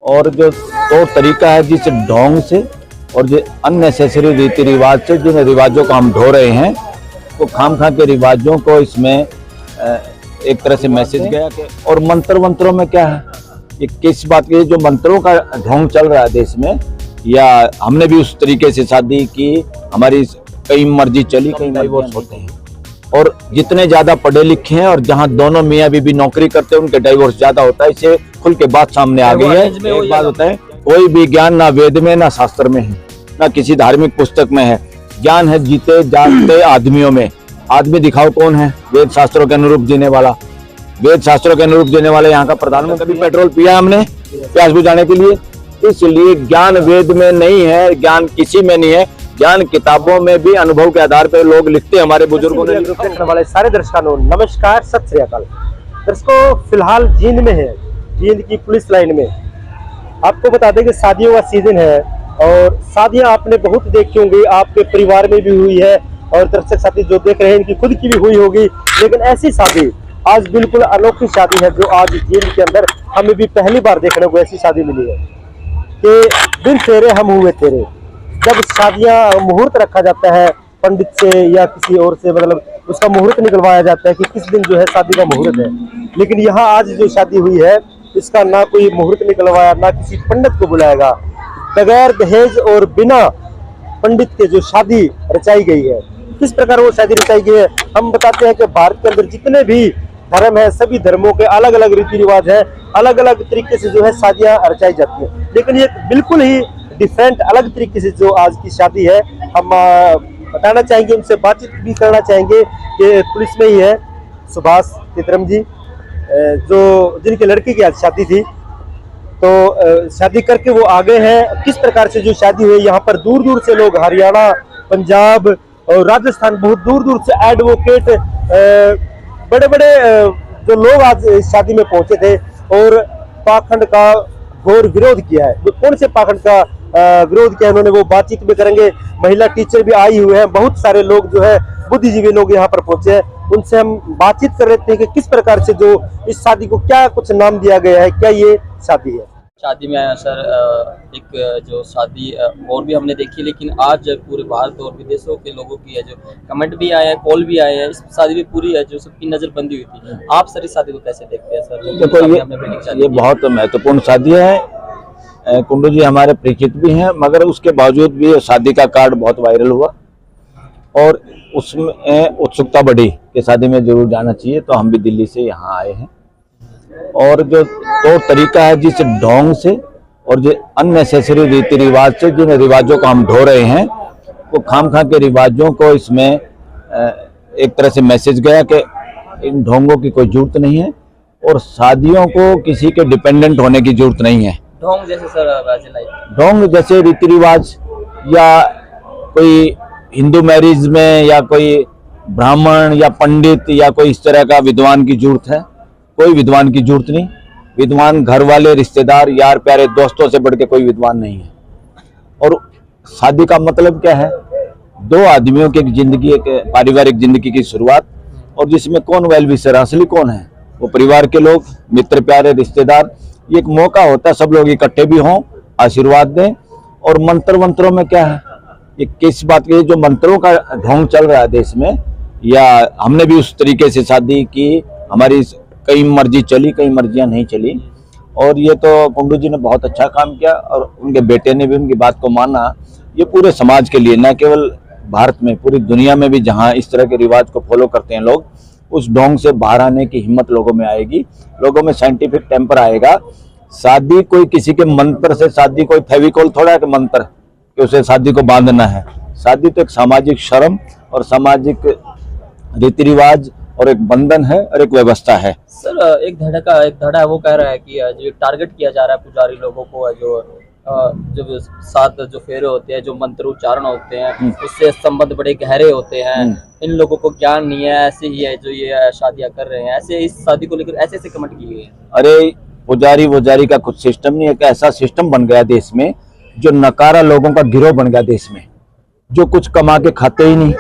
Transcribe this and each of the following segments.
और जो तौर तरीका है जिस ढोंग से और जो अननेसेसरी रीति रिवाज से जिन रिवाजों को हम ढो रहे हैं, वो खामखा के रिवाजों को इसमें एक तरह से मैसेज गया कि और मंत्रों में क्या है, ये किस बात की जो मंत्रों का ढोंग चल रहा है देश में, या हमने भी उस तरीके से शादी की, हमारी कई मर्जी चली, कई डाइवोर्स होते हैं। और जितने ज्यादा पढ़े लिखे हैं और जहां दोनों मियाँ बीबी नौकरी करते हैं उनके डाइवोर्स ज्यादा होता है। इसे खुल के बात सामने आ गई है। एक बात होता है, कोई भी ज्ञान ना वेद में ना शास्त्र में है, ना किसी धार्मिक पुस्तक में है। ज्ञान है जीते जागते आदमियों में। आदमी दिखाओ कौन है? वेद शास्त्रों के अनुरूप जीने वाला। वेद शास्त्रों के अनुरूप जीने वाले यहाँ का प्रधानमंत्री। कभी पेट्रोल पिया हमने प्यास बुझाने के लिए? इसलिए ज्ञान वेद में नहीं है, ज्ञान किसी में नहीं है, ज्ञान किताबों में भी अनुभव के आधार पर लोग लिखते हैं। हमारे बुजुर्गों ने देखने वाले सारे दर्शकों नमस्कार, सत श्री अकाल। दर्शकों, फिलहाल जींद में है, जींद की पुलिस लाइन में। आपको बता दें कि शादियों का सीजन है और शादियां आपने बहुत देखी होंगी, आपके परिवार में भी हुई है और दर्शक साथी जो देख रहे हैं इनकी खुद की भी हुई होगी। लेकिन ऐसी शादी आज बिल्कुल अनोखी शादी है जो आज जींद के अंदर हमें भी पहली बार देखने को ऐसी शादी मिली है कि बिन तेरे हम हुए तेरे। जब शादियां मुहूर्त रखा जाता है पंडित से या किसी और से, मतलब उसका मुहूर्त निकलवाया जाता है कि किस दिन जो है शादी का मुहूर्त है। लेकिन यहाँ आज जो शादी हुई है इसका ना कोई मुहूर्त निकलवाया, ना किसी पंडित को बुलाएगा, बगैर दहेज और बिना पंडित के जो शादी रचाई गई है। किस प्रकार वो शादी रचाई गई है हम बताते हैं कि भारत के अंदर जितने भी धर्म है, सभी धर्मों के अलग अलग रीति रिवाज है, अलग अलग तरीके से जो है शादियां रचाई जाती है। लेकिन ये बिल्कुल ही डिफरेंट अलग तरीके से जो आज की शादी है हम बताना चाहेंगे, उनसे बातचीत भी करना चाहेंगे कि पुलिस में ही है सुभाष चित्रम जी, जो जिनके लड़के की आज शादी थी। तो शादी करके वो आगे हैं। किस प्रकार से जो शादी हुई, यहाँ पर दूर दूर से लोग, हरियाणा, पंजाब और राजस्थान, बहुत दूर दूर से एडवोकेट, बड़े बड़े जो लोग आज शादी में पहुंचे थे और पाखंड का घोर विरोध किया है। तो कौन से पाखंड का विरोध किया उन्होंने, वो बातचीत में करेंगे। महिला टीचर भी आई हुए हैं, बहुत सारे लोग जो है बुद्धिजीवी लोग यहाँ पर पहुंचे हैं, उनसे हम बातचीत कर लेते हैं कि किस प्रकार से जो इस शादी को क्या कुछ नाम दिया गया है, क्या ये शादी है। शादी में सर एक जो शादी और भी हमने देखी, लेकिन आज पूरे भारत और विदेशों के लोगों की है, जो कमेंट भी आए हैं, कॉल भी आए हैं, इस शादी भी पूरी है जो सबकी नजर बंदी हुई थी। आप सर इस शादी को कैसे देखते हैं सर? देखो ये बहुत महत्वपूर्ण शादी है। कुंडू जी हमारे परिचित भी हैं, मगर उसके बावजूद भी शादी का कार्ड बहुत वायरल हुआ और उसमें उत्सुकता बढ़ी कि शादी में जरूर जाना चाहिए। तो हम भी दिल्ली से यहाँ आए हैं और जो तौर तरीका है जिस ढोंग से और जो अननेसेसरी रीति रिवाज से जिन रिवाजों को हम ढो रहे हैं, वो खामखा के रिवाजों को इसमें एक तरह से मैसेज गया कि इन ढोंगों की कोई जरूरत नहीं है और शादियों को किसी के डिपेंडेंट होने की जरूरत नहीं है। ढोंग जैसे सर, ढोंग जैसे रीति रिवाज या कोई हिंदू मैरिज में या कोई ब्राह्मण या पंडित या कोई इस तरह का विद्वान की जरूरत है? कोई विद्वान की जरूरत नहीं। विद्वान घर वाले, रिश्तेदार, यार प्यारे दोस्तों से बढ़ के कोई विद्वान नहीं है। और शादी का मतलब क्या है? दो आदमियों की एक जिंदगी, एक पारिवारिक जिंदगी की शुरुआत, और जिसमें कौन वेल विशर, असली कौन है? वो परिवार के लोग, मित्र, प्यारे, रिश्तेदार। ये एक मौका होता है सब लोग इकट्ठे भी हों, आशीर्वाद दें। और मंत्रों में क्या है, ये किस बात की जो मंत्रों का ढोंग चल रहा है देश में, या हमने भी उस तरीके से शादी की, हमारी कई मर्जी चली, कई मर्जियां नहीं चली। और ये तो कुंडू जी ने बहुत अच्छा काम किया और उनके बेटे ने भी उनकी बात को माना। ये पूरे समाज के लिए, न केवल भारत में, पूरी दुनिया में भी जहां इस तरह के रिवाज को फॉलो करते हैं लोग, उस ढोंग से बाहर आने की हिम्मत लोगों में आएगी, लोगों में साइंटिफिक टेम्पर आएगा। शादी कोई किसी के मंत्र से, शादी कोई फेविकोल थोड़ा है कि मंत्र कि उसे शादी को बांधना है। शादी तो एक सामाजिक शर्म और सामाजिक रीति रिवाज और एक बंधन है और एक व्यवस्था है। सर एक धड़ा है, वो कह रहा है कि जो टारगेट किया जा रहा है पुजारी लोगों को, जो सात जो फेरे होते हैं, जो मंत्र उच्चारण होते हैं, उससे संबंध बड़े गहरे होते हैं। इन लोगों को ज्ञान नहीं है, ऐसे ही है जो ये शादियां कर रहे हैं। ऐसे इस शादी को लेकर ऐसे कमेंट किए हैं। अरे पुजारी का कुछ सिस्टम नहीं है, एक ऐसा सिस्टम बन गया देश में जो नकारा लोगों का गिरोह बन गया देश में, जो कुछ कमा के खाते ही नहीं।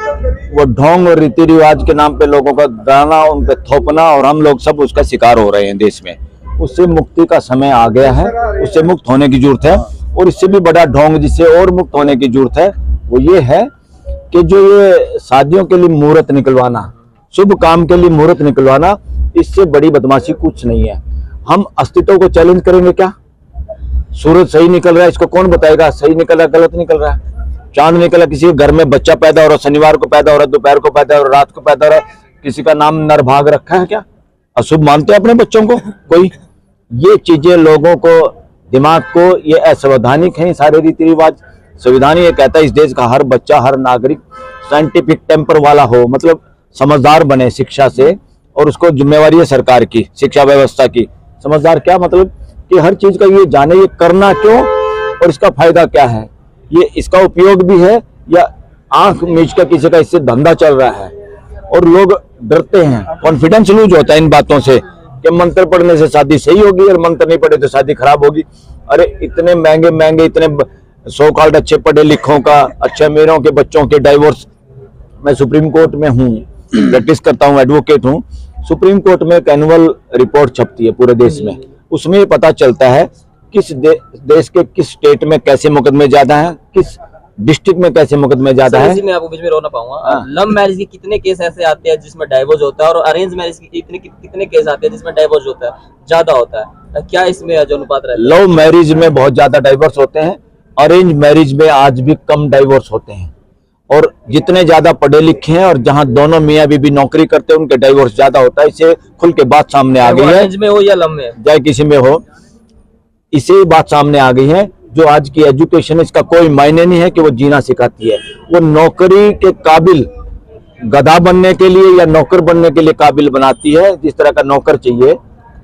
वो ढोंग और रीति रिवाज के नाम पे लोगों का दाना उन पे थोपना, और हम लोग सब उसका शिकार हो रहे हैं देश में। उससे मुक्ति का समय आ गया है, उससे मुक्त होने की जरूरत है। और इससे भी बड़ा ढोंग जिससे और मुक्त होने की जरूरत है वो ये है कि जो ये शादियों के लिए मुहूर्त निकलवाना, शुभ काम के लिए मुहूर्त निकलवाना, इससे बड़ी बदमाशी कुछ नहीं है। हम अस्तित्व को चैलेंज करेंगे क्या? सूरज सही निकल रहा है, इसको कौन बताएगा सही निकल रहा है गलत निकल रहा है? चांद निकला, किसी के घर में बच्चा पैदा हो रहा है, शनिवार को पैदा हो रहा है, दोपहर को पैदा हो रहा है, रात को पैदा हो रहा है, किसी का नाम नरभाग रखा है क्या? अशुभ मानते हैं अपने बच्चों को कोई? ये चीजें लोगों को, दिमाग को, ये असंवैधानिक है सारे रीति रिवाज। संविधान ये कहता है इस देश का हर बच्चा, हर नागरिक साइंटिफिक टेम्पर वाला हो, मतलब समझदार बने शिक्षा से, और उसको जिम्मेवारी है सरकार की, शिक्षा व्यवस्था की। समझदार क्या मतलब कि हर चीज का ये जाने ये करना क्यों और इसका फायदा क्या है, ये इसका उपयोग भी है या आंख मीच का किसी का इससे धंधा चल रहा है। और लोग डरते हैं, कॉन्फिडेंस लूज होता है इन बातों से कि मंत्र पढ़ने से शादी सही होगी और मंत्र नहीं पढ़े तो शादी खराब होगी। अरे इतने महंगे महंगे, इतने सो कॉल्ड अच्छे पढ़े लिखों का, अच्छे अमीरों के बच्चों के डाइवोर्स, मैं सुप्रीम कोर्ट में हूँ, प्रैक्टिस करता हूँ, एडवोकेट हूँ। सुप्रीम कोर्ट में एक एनुअल रिपोर्ट छपती है पूरे देश में, उसमें पता चलता है किस देश के किस स्टेट में कैसे मुकदमे ज्यादा हैं, किस डिस्ट्रिक्ट में कैसे मुकदमे ज्यादा है। मैं आपको बीच में रोना पाऊंगा, लव मैरिज के कितने केस ऐसे आते हैं जिसमें डाइवोर्स होता है, और अरेंज मैरिज के कितने केस आते हैं जिसमें डाइवोर्स होता है, ज्यादा होता है? क्या इसमें जो अनुपात रहता है? लव मैरिज में बहुत ज्यादा डाइवोर्स होते हैं, अरेंज मैरिज में आज भी कम डाइवोर्स होते हैं। और जितने ज्यादा पढ़े लिखे हैं और जहां दोनों मियाँ बीबी नौकरी करते हैं उनके डाइवोर्स ज्यादा होता है। इसे खुल के बात सामने आ गई है, अरेंज में हो या लव में, चाहे किसी में हो, इसे बात सामने आ गई है। जो आज की एजुकेशन, इसका कोई मायने नहीं है कि वो जीना सिखाती है, वो नौकरी के काबिल, गधा बनने के लिए या नौकर बनने के लिए काबिल बनाती है। जिस तरह का नौकर चाहिए,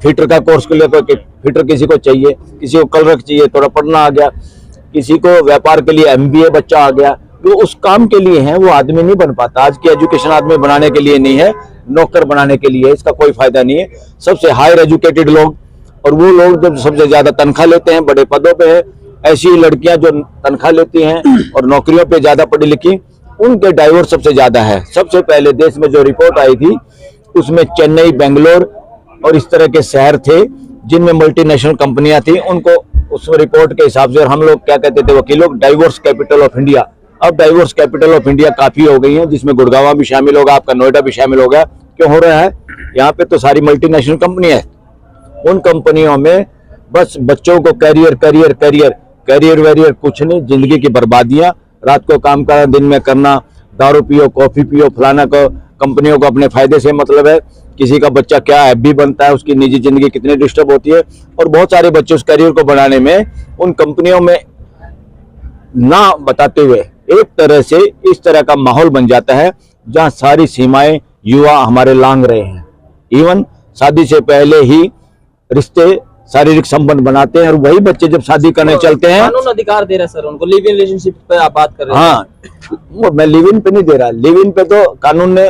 फिटर का कोर्स के लिए कोई फिटर किसी को चाहिए, किसी को कलरक चाहिए, थोड़ा पढ़ना आ गया, किसी को व्यापार के लिए MBA बच्चा आ गया, वो उस काम के लिए है, वो आदमी नहीं बन पाता। आज की एजुकेशन आदमी बनाने के लिए नहीं है, नौकर बनाने के लिए। इसका कोई फायदा नहीं है। सबसे हायर एजुकेटेड लोग और वो लोग जब सबसे ज्यादा तनख्वाह लेते हैं, बड़े पदों पे है, ऐसी लड़कियां जो तनख्वाह लेती हैं और नौकरियों पे ज्यादा पढ़ी लिखी, उनके डाइवोर्स सबसे ज्यादा है। सबसे पहले देश में जो रिपोर्ट आई थी उसमें चेन्नई, बेंगलोर और इस तरह के शहर थे जिनमें मल्टीनेशनल कंपनियां थी, उनको उस रिपोर्ट के हिसाब से, और हम लोग क्या कहते थे वकील लोग, डाइवोर्स कैपिटल ऑफ इंडिया। अब डाइवोर्स कैपिटल ऑफ इंडिया काफी हो गई है, जिसमें गुड़गांव भी शामिल होगा, आपका नोएडा भी शामिल हो गया। क्यों हो रहा है? यहाँ पे तो सारी मल्टीनेशनल कंपनियां है, उन कंपनियों में बस बच्चों को करियर करियर करियर करियर वैरियर कुछ नहीं, जिंदगी की बर्बादियां, रात को काम करना, दिन में करना, दारू पियो, कॉफी पियो, फलाना को, कंपनियों को अपने फायदे से मतलब है। किसी का बच्चा क्या FB बनता है, उसकी निजी जिंदगी कितनी डिस्टर्ब होती है, और बहुत सारे बच्चे उस करियर को बनाने में उन कंपनियों में ना बताते हुए एक तरह से इस तरह का माहौल बन जाता है जहां सारी सीमाएं युवा हमारे लांग रहे हैं। इवन शादी से पहले ही रिश्ते, शारीरिक संबंध बनाते हैं, और वही बच्चे जब शादी करने चलते हैं, कानून अधिकार दे रहा है सर उनको, लिव इन रिलेशनशिप पे आप बात कर रहे हैं। हाँ, मैं लिव इन पे नहीं दे रहा, लिव इन पे तो कानून ने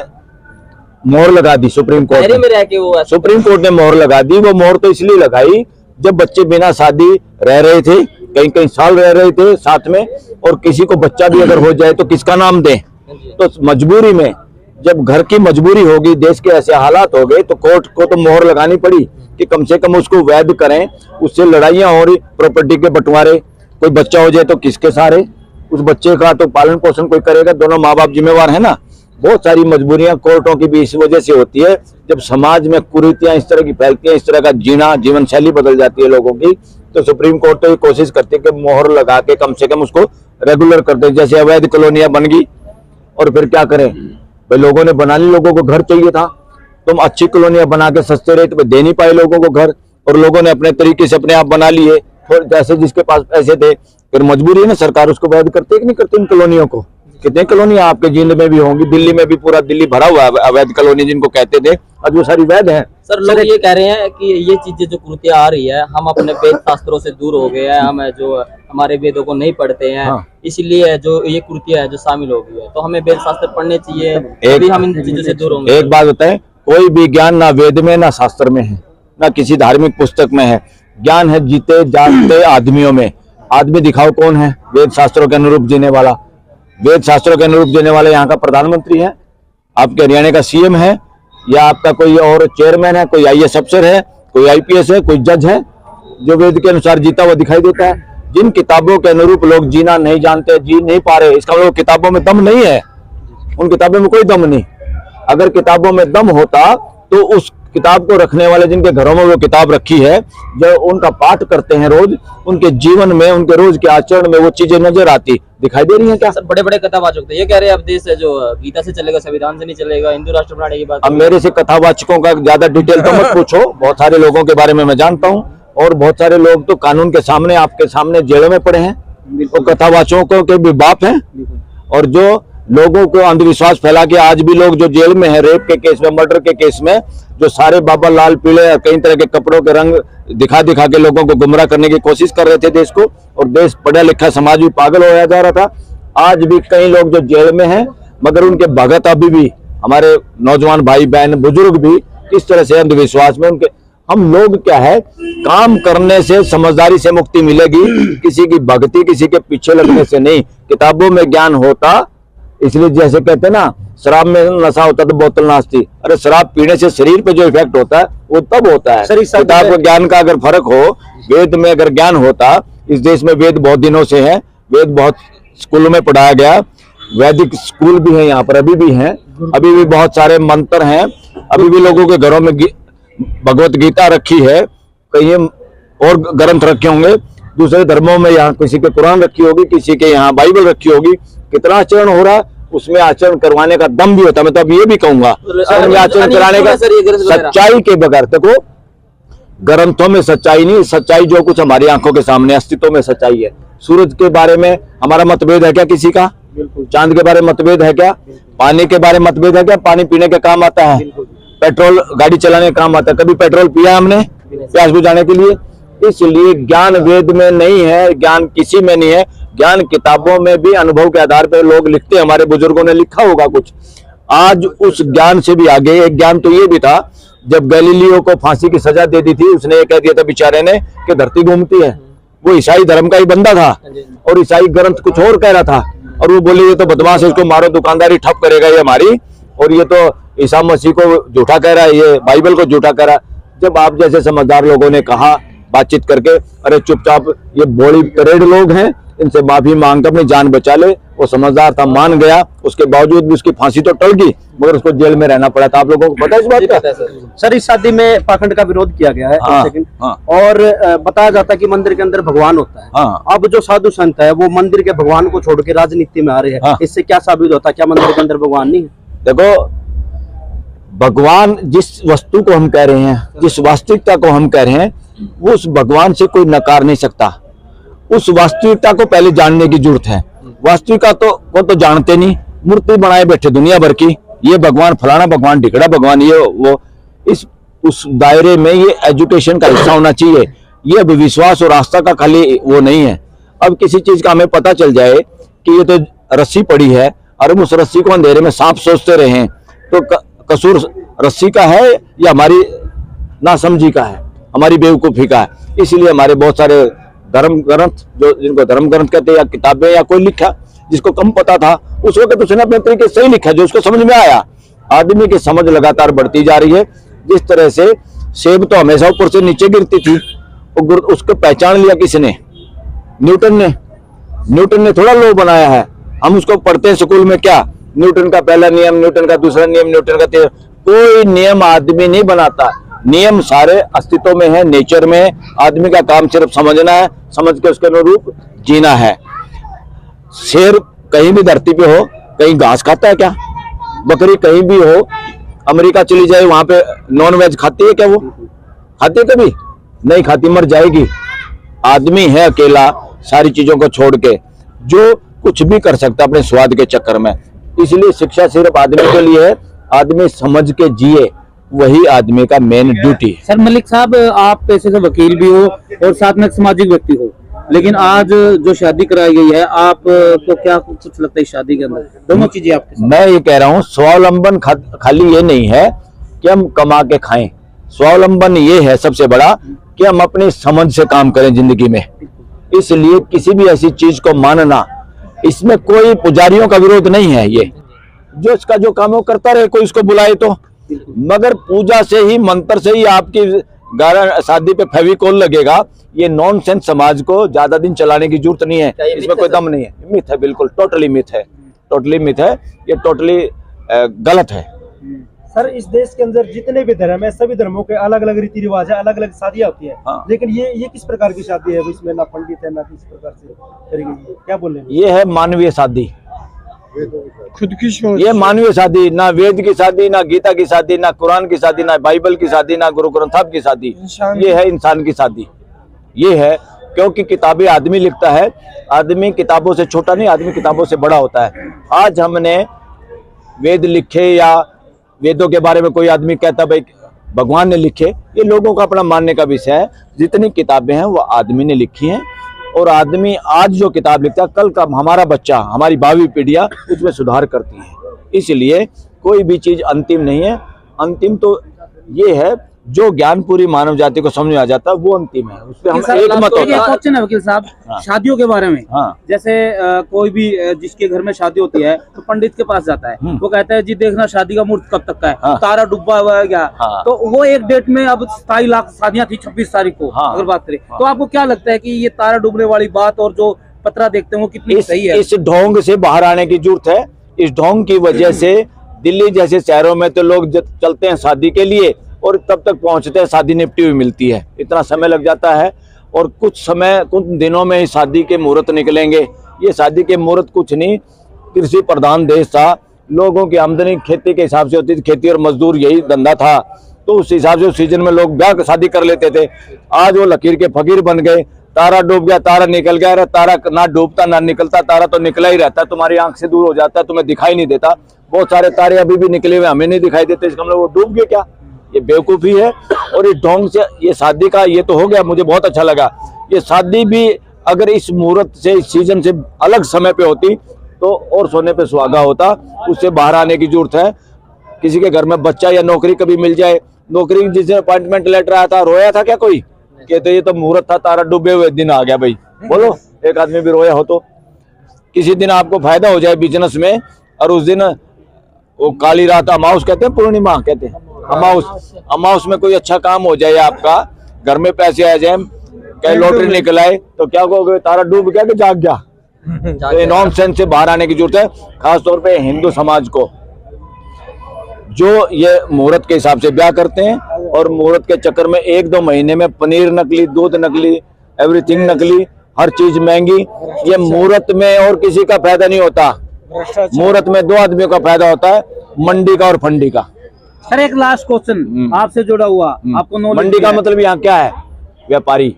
मोहर लगा दी, सुप्रीम कोर्ट में रह के वो सुप्रीम कोर्ट ने मोहर लगा दी। वो मोहर तो इसलिए लगाई जब बच्चे बिना शादी रह रहे थे, कई कई साल रह रहे थे साथ में, और किसी को बच्चा भी अगर हो जाए तो किसका नाम दें। तो मजबूरी में, जब घर की मजबूरी होगी, देश के ऐसे हालात हो गए, तो कोर्ट को तो मोहर लगानी पड़ी कि कम से कम उसको वैध करें। उससे लड़ाइयां हो रही, प्रॉपर्टी के बंटवारे, कोई बच्चा हो जाए तो किसके सहारे, उस बच्चे का तो पालन पोषण कोई करेगा, दोनों माँ बाप जिम्मेवार है ना। बहुत सारी मजबूरियां कोर्टों की भी इस वजह से होती है, जब समाज में कुरीतियां इस तरह की फैलती हैं, इस तरह का जीना, जीवन शैली बदल जाती है लोगों की, तो सुप्रीम कोर्ट तो ये कोशिश करती है कि मोहर लगा के कम से कम उसको रेगुलर कर दे। जैसे अवैध कॉलोनियां बन गई, और फिर क्या करें भाई, लोगों ने बना ली, लोगों को घर चाहिए था, तुम अच्छी कॉलोनियां बना के सस्ते रेट पे दे नहीं पाए लोगों को घर, और लोगों ने अपने तरीके से अपने आप बना लिए, और जैसे जिसके पास पैसे थे, फिर मजबूरी है ना, सरकार उसको वैध करती है कि नहीं करती इन कॉलोनियों को। कितने कॉलोनियां आपके जींद में भी होंगी, दिल्ली में भी पूरा दिल्ली भरा हुआ है अवैध कॉलोनी जिनको कहते थे, आज वो सारी वैध है। सर लोग ये कह रहे हैं कि ये चीजें जो कुरीतियां आ रही है, हम अपने वेद शास्त्रों से दूर हो गए हैं, हम जो हमारे वेदों को नहीं पढ़ते हैं, हाँ। इसलिए जो ये कुरीतियां है जो शामिल हो गई है, तो हमें वेद शास्त्र पढ़ने चाहिए, तभी हम इन चीजों से दूर होंगे। एक बात बताएं, कोई भी ज्ञान ना वेद में, ना शास्त्र में है, ना किसी धार्मिक पुस्तक में है। ज्ञान है जीते जागते आदमियों में। आदमी दिखाओ कौन है वेद शास्त्रों के अनुरूप जीने वाला। वेद शास्त्रों के अनुरूप जीने वाले यहाँ का प्रधानमंत्री है, आपके हरियाणा का CM है, या आपका कोई और चेयरमैन है, कोई IAS अफसर है, कोई आईपीएस है, कोई जज है जो वेद के अनुसार जीता हुआ दिखाई देता है। जिन किताबों के अनुरूप लोग जीना नहीं जानते, जी नहीं पा रहे, इसका मतलब किताबों में दम नहीं है। उन किताबों में कोई दम नहीं। अगर किताबों में दम होता तो उस किताब को रखने वाले जिनके घरों में वो किताब रखी है, जो उनका पाठ करते हैं रोज, उनके जीवन में, उनके रोज के आचरण में वो चीजें नजर आती दिखाई दे रही हैं क्या? सर बड़े बड़े कथावाचक थे, ये कह रहे हैं अब देश है जो गीता से चलेगा, संविधान से नहीं चलेगा, हिंदू राष्ट्र बनाने की बात। अब मेरे से कथावाचकों का ज्यादा डिटेल तो मत पूछो। बहुत सारे लोगों के बारे में मैं जानता हूँ, और बहुत सारे लोग तो कानून के सामने, आपके सामने जेलों में पड़े हैं, वो कथावाचकों के भी बाप हैं। और जो लोगों को अंधविश्वास फैला के आज भी लोग जो जेल में है, रेप के केस में, मर्डर के केस में, जो सारे बाबा लाल पीले कई तरह के कपड़ों के रंग दिखा दिखा के लोगों को गुमराह करने की कोशिश कर रहे थे देश को, और देश पढ़ा लिखा समाज भी पागल होया जा रहा था। आज भी कई लोग जो जेल में हैं, मगर उनके भगत अभी भी, हमारे नौजवान भाई बहन बुजुर्ग भी किस तरह से अंधविश्वास में उनके। हम लोग क्या है, काम करने से, समझदारी से मुक्ति मिलेगी, किसी की भक्ति, किसी के पीछे लगने से नहीं। किताबों में ज्ञान होता, इसलिए जैसे कहते हैं ना, शराब में नशा होता तो बोतल नाचती। अरे शराब पीने से शरीर पे जो इफेक्ट होता है वो तब होता है। किताब का ज्ञान का अगर फर्क हो, वेद में अगर ज्ञान होता, इस देश में वेद बहुत दिनों से है, वेद बहुत स्कूलों में पढ़ाया गया, वैदिक स्कूल भी है यहाँ पर, अभी भी हैं, अभी भी बहुत सारे मंत्र हैं, अभी भी लोगों के घरों में भगवत गीता रखी है, कहीं और ग्रंथ रखे होंगे दूसरे धर्मों में, यहाँ किसी के कुरान रखी होगी, किसी के यहाँ बाइबल रखी होगी। कितना आचरण हो रहा है, उसमें आचरण करवाने का दम भी होता है। मैं तो अब ये भी कहूंगा, आचरण कराने का सच्चाई के बगैर, देखो ग्रंथों में सच्चाई नहीं, सच्चाई जो कुछ हमारी आंखों के सामने अस्तित्व में सच्चाई है। सूरज के बारे में हमारा मतभेद है क्या किसी का? चांद के बारे में मतभेद है क्या? पानी के बारे में मतभेद है क्या? पानी पीने के काम आता है, पेट्रोल गाड़ी चलाने का काम आता है। कभी पेट्रोल पिया हमने प्यास बुझाने के लिए? इसलिए ज्ञान वेद में नहीं है, ज्ञान किसी में नहीं है, ज्ञान किताबों में भी अनुभव के आधार पर लोग लिखते हैं, हमारे बुजुर्गों ने लिखा होगा कुछ। आज उस ज्ञान से भी आगे एक ज्ञान तो ये भी था, जब गैलीलियो को फांसी की सजा दे दी थी, उसने ये कह दिया था बेचारे ने कि धरती घूमती है। वो ईसाई धर्म का ही बंदा था, और ईसाई ग्रंथ कुछ और कह रहा था, और वो बोले ये तो बदमाश है, इसको मारो, दुकानदारी ठप करेगा ये हमारी, और ये तो ईसा मसीह को झूठा कह रहा है, ये बाइबल को झूठा कह रहा है। जब आप जैसे समझदार लोगों ने कहा बातचीत करके, अरे चुपचाप, ये बॉडी परेड लोग हैं, इनसे माफी मांगकर अपनी जान बचा ले, वो समझदार था, मान गया। उसके बावजूद भी उसकी फांसी तो टल गई, मगर उसको जेल में रहना पड़ा था। आप लोगों को पता है इस बात का? सर, इस शादी में पाखंड का विरोध किया गया है। हाँ। और बताया जाता है कि मंदिर के अंदर भगवान होता है। हाँ। अब जो साधु संत है वो मंदिर के भगवान को छोड़ के राजनीति में आ रहे हैं। हाँ। इससे क्या साबित होता है? क्या मंदिर के अंदर भगवान नहीं है? देखो, भगवान जिस वस्तु को हम कह रहे हैं, जिस वास्तविकता को हम कह रहे हैं, वो उस भगवान से कोई नकार नहीं सकता। उस वास्तविकता को पहले जानने की जरूरत है। वास्तविकता तो वो तो जानते नहीं, मूर्ति बनाए बैठे दुनिया भर की, ये भगवान फलाना भगवान ढिकड़ा भगवान, ये वो। इस उस दायरे में ये एजुकेशन का हिस्सा होना चाहिए। ये अब विश्वास और आस्था का खाली वो नहीं है। अब किसी चीज का हमें पता चल जाए कि ये तो रस्सी पड़ी है, और हम उस रस्सी को अंधेरे में सांप सोचते रहे, तो कसूर रस्सी का है या हमारी नासमझी का है, हमारी बेवकूफी का है। इसलिए हमारे बहुत सारे धर्म ग्रंथ, जो जिनको धर्म ग्रंथ कहते हैं, या किताबें, या कोई लिखा जिसको कम पता था उस वक्त उसने अपने तरीके से सही लिखा, जो उसको समझ में आया। आदमी की समझ लगातार बढ़ती जा रही है। जिस तरह से सेब तो हमेशा ऊपर से नीचे गिरती थी, उसको पहचान लिया किसने? न्यूटन ने। न्यूटन ने थोड़ा लॉ बनाया है, हम उसको पढ़ते हैं स्कूल में, क्या न्यूटन का पहला नियम, न्यूटन का दूसरा नियम, न्यूटन का तीसरा। कोई नियम आदमी नहीं बनाता, नियम सारे अस्तित्व में है, नेचर में है। आदमी का काम सिर्फ समझना है, समझ के उसके अनुरूप जीना है। शेर कहीं भी धरती पे हो, कहीं घास खाता है क्या? बकरी कहीं भी हो, अमेरिका चली जाए, वहां पे नॉन वेज खाती है क्या? वो खाती है? कभी नहीं खाती, मर जाएगी। आदमी है अकेला, सारी चीजों को छोड़ के, जो कुछ भी कर सकता अपने स्वाद के चक्कर में। इसलिए शिक्षा सिर्फ आदमी के लिए है, आदमी समझ के जिए, वही आदमी का मेन ड्यूटी है। सर मलिक साहब, आप पेशे से वकील भी हो और साथ में एक सामाजिक व्यक्ति हो, लेकिन आज जो शादी कराई गई है, आप तो क्या कुछ लगता है शादी के अंदर दोनों चीजें आपके साथ? मैं ये कह रहा हूँ, स्वावलंबन खाली ये नहीं है कि हम कमा के खाएं। स्वावलंबन ये है सबसे बड़ा कि हम अपनी समझ से काम करें जिंदगी में। इसलिए किसी भी ऐसी चीज को मानना, इसमें कोई पुजारियों का विरोध नहीं है। ये जो इसका जो काम वो करता रहे, कोई इसको बुलाए तो, मगर पूजा से ही, मंत्र से ही आपकी शादी पे फेविकोल लगेगा, ये नॉनसेंस समाज को ज्यादा दिन चलाने की जरूरत नहीं है, ये इसमें मिथ कोई है दम नहीं है। मिथ है, बिल्कुल टोटली मिथ है, टोटली मिथ है, ये टोटली गलत है। सर, इस देश के अंदर जितने भी धर्म है, सभी धर्मों के अलग अलग रीति रिवाज है, अलग अलग शादियां होती है। हाँ। लेकिन ये किस प्रकार की शादी है? इसमें ना पंडित है, ना किस प्रकार से करी गई है, क्या बोल रहे हैं? ये है मानवीय शादी, खुद की सोच। ये मानवीय शादी, ना वेद की शादी, ना गीता की शादी, ना कुरान की शादी, ना बाइबल की शादी, ना गुरु ग्रंथ साहब की शादी, इंसान ये है इंसान की शादी। ये है क्योंकि किताबें आदमी लिखता है, आदमी किताबों से छोटा नहीं, आदमी किताबों से बड़ा होता है। आज हमने वेद लिखे या वेदों के बारे में कोई आदमी कहता भाई भगवान ने लिखे, ये लोगों का अपना मानने का विषय है। जितनी किताबें हैं वो आदमी ने लिखी हैं, और आदमी आज जो किताब लिखता है, कल का हमारा बच्चा, हमारी भावी पीढ़ियां उसमें सुधार करती हैं। इसलिए कोई भी चीज अंतिम नहीं है। अंतिम तो ये है जो ज्ञान पूरी मानव जाति को समझ में आ जाता है, वो अंतिम है, उस पर हम सर, एक मत एक होता है। क्वेश्चन है वकील साहब, हाँ। शादियों के बारे में। हाँ। जैसे कोई भी जिसके घर में शादी होती है तो पंडित के पास जाता है, वो कहता है जी देखना शादी का मुहूर्त कब तक का है, हाँ। तारा डूबा हुआ है क्या? हाँ। तो वो एक डेट में, अब 27 लाख शादियां थी 26 तारीख को, हाँ। अगर बात करें हाँ। तो आपको क्या लगता है कि ये तारा डूबने वाली बात और जो पतरा देखते हैं वो कितनी सही है? इस ढोंग से बाहर आने की जरूरत है। इस ढोंग की वजह से दिल्ली जैसे शहरों में तो लोग चलते हैं शादी के लिए, और तब तक पहुंचते हैं शादी निपटी हुई मिलती है, इतना समय लग जाता है। और कुछ दिनों में ही शादी के मुहूर्त निकलेंगे। ये शादी के मुहूर्त कुछ नहीं, कृषि प्रधान देश था, लोगों की आमदनी खेती के हिसाब से होती थी, खेती और मजदूर यही धंधा था, तो उस हिसाब से उस सीजन में लोग ब्याह शादी कर लेते थे। आज वो लकीर के फकीर बन गए, तारा डूब गया, तारा निकल गया। अरे तारा ना डूबता ना निकलता, तारा तो निकला ही रहता है, तुम्हारी आंख से दूर हो जाता है, तुम्हें दिखाई नहीं देता। बहुत सारे तारे अभी भी निकले हुए हमें नहीं दिखाई देते, इसका मतलब वो डूब गए क्या? ये बेवकूफ़ी है। और इस ढोंग से ये शादी का ये तो हो गया, मुझे बहुत अच्छा लगा। ये शादी भी अगर इस मुहूर्त से, इस सीजन से अलग समय पे होती तो और सोने पे सुहागा होता। उससे बाहर आने की जरूरत है। किसी के घर में बच्चा या नौकरी कभी मिल जाए, नौकरी जिसे अपॉइंटमेंट लेटर आया था, रोया था क्या कोई? कहते ये तो मुहूर्त था, तारा डूबे हुए दिन आ गया। भाई बोलो, एक आदमी भी रोया हो तो? किसी दिन आपको फायदा हो जाए बिजनेस में, और उस दिन वो काली रात, अमावस कहते हैं, पूर्णिमा कहते हैं, अमावस में कोई अच्छा काम हो जाए, आपका घर में पैसे आ जाए, कहीं लॉटरी निकल आए, तो क्या कहोगे? तारा डूब गया कि जाग गया? तो नॉनसेंस से बाहर आने की जरूरत है, खास तौर पे हिंदू समाज को, जो ये मुहूर्त के हिसाब से ब्याह करते हैं, और मुहूर्त के चक्कर में 1-2 महीने में पनीर नकली, दूध नकली, एवरीथिंग नकली, हर चीज महंगी। ये मुहूर्त में और किसी का फायदा नहीं होता, मुहूर्त में 2 आदमियों का फायदा होता है, मंडी का और फंडी का। सर, एक लास्ट क्वेश्चन आपसे जुड़ा हुआ, आपको नॉलेज मंडी का मतलब यहाँ क्या है? व्यापारी।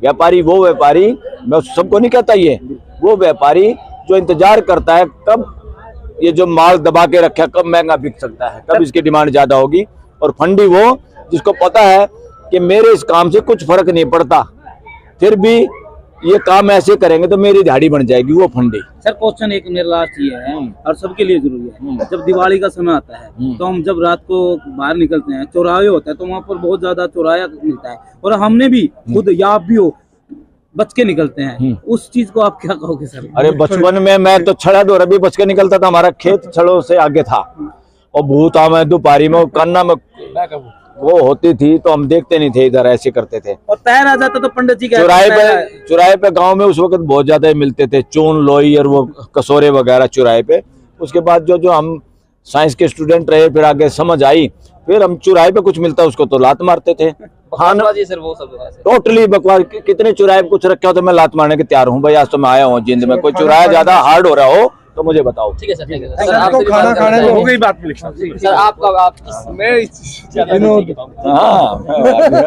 व्यापारी वो व्यापारी, मैं सबको नहीं कहता, ये वो व्यापारी जो इंतजार करता है कब ये जो माल दबा के रखा कब महंगा बिक सकता है, कब इसकी डिमांड ज्यादा होगी। और फंडी वो जिसको पता है कि मेरे इस काम से कुछ फर्क नहीं पड़ता, फिर भी ये काम ऐसे करेंगे तो मेरी दिहाड़ी बन जाएगी, वो फंडी। सर, क्वेश्चन एक मेरा लास्ट ये है और सबके लिए जरूरी है, जब दिवाली का समय आता है तो हम जब रात को बाहर निकलते हैं, चौराहे होता है, तो वहाँ पर बहुत ज्यादा चौराया मिलता है, और हमने भी खुद या आप भी हो बच के निकलते हैं, उस चीज को आप क्या कहोगे सर? अरे बचपन में मैं तो छड़ा डोरा भी बच के निकलता था, हमारा खेत छड़ों से आगे था, और भूत आ मैं दोपहरी में कान्ना में वो होती थी तो हम देखते नहीं थे, इधर ऐसे करते थे। और तैर आ जाता तो पंडित जी चुराहे पे गांव में उस वक्त बहुत ज्यादा मिलते थे, चून लोई और वो कसोरे वगैरह चुराहे पे। उसके बाद जो हम साइंस के स्टूडेंट रहे, फिर आगे समझ आई, फिर हम चुराहे पे कुछ मिलता उसको तो लात मारते थे। सर वो सब टोटली बकवास। कितने चुराहे पे कुछ रखा हो तो मैं लात मारने के तैयार हूँ। भाई आज तो मैं आया हूँ जिंद में, कोई चुराया ज्यादा हार्ड हो रहा हो तो मुझे बताओ। ठीक है सर, ठीक है सर। आपको खाना खाने हो गई बात सर, आपका आप मैं हाँ